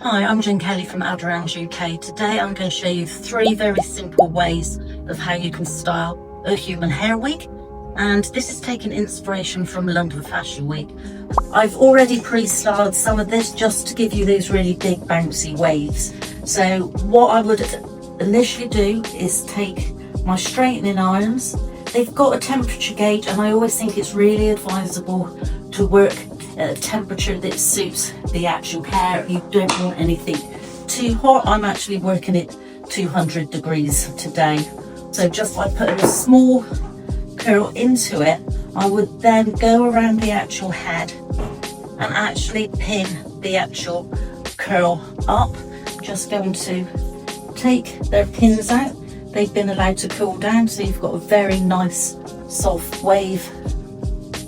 Hi, I'm Jane Kelly from Aderans UK. Today I'm going to show you 3 very simple ways of how you can style a human hair wig. And this is taking inspiration from London Fashion Week. I've already pre-styled some of this just to give you those really big bouncy waves. So what I would initially do is take my straightening irons. They've got a temperature gauge, and I always think it's really advisable to work at a temperature that suits the actual hair. You don't want anything too hot. I'm actually working at 200 degrees today. So just by putting a small curl into it, I would then go around the actual head and actually pin the actual curl up. Just going to take their pins out. They've been allowed to cool down, so you've got a very nice soft wave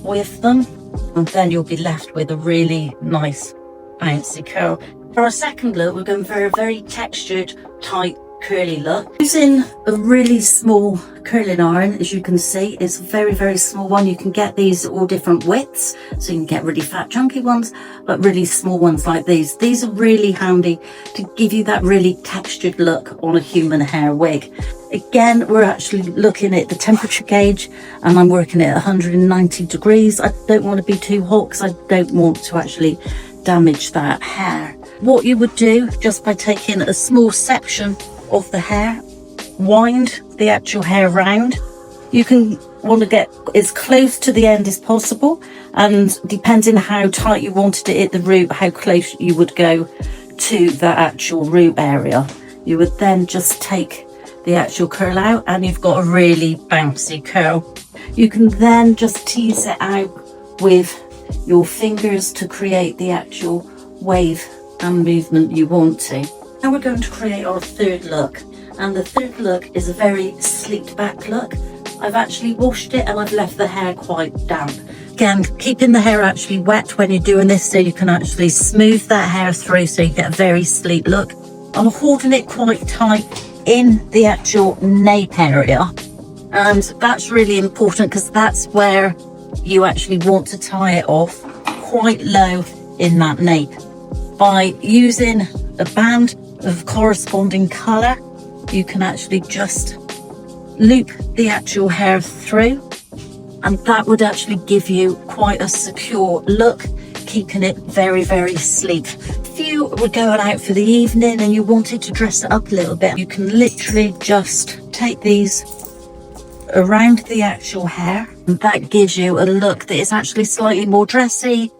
with them. And then you'll be left with a really nice bouncy curl. For our second look, we're going for a very textured, tight, curly look. Using a really small curling iron, as you can see, it's a very, very small one. You can get these at all different widths, so you can get really fat, chunky ones, but really small ones like these. These are really handy to give you that really textured look on a human hair wig. Again, we're actually looking at the temperature gauge, and I'm working at 190 degrees. I don't want to be too hot because I don't want to actually damage that hair. What you would do, just by taking a small section of the hair, wind the actual hair round. You can want to get as close to the end as possible, and depending how tight you wanted it at the root, how close you would go to the actual root area. You would then just take the actual curl out, and you've got a really bouncy curl. You can then just tease it out with your fingers to create the actual wave and movement you want to. Now we're going to create our third look, and the third look is a very sleeked back look. I've actually washed it and I've left the hair quite damp. Again, keeping the hair actually wet when you're doing this so you can actually smooth that hair through so you get a very sleek look. I'm holding it quite tight in the actual nape area, and that's really important because that's where you actually want to tie it off quite low in that nape. By using a band of corresponding colour, you can actually just loop the actual hair through, and that would actually give you quite a secure look, keeping it very, very sleek. If you were going out for the evening and you wanted to dress it up a little bit, you can literally just take these around the actual hair, and that gives you a look that is actually slightly more dressy.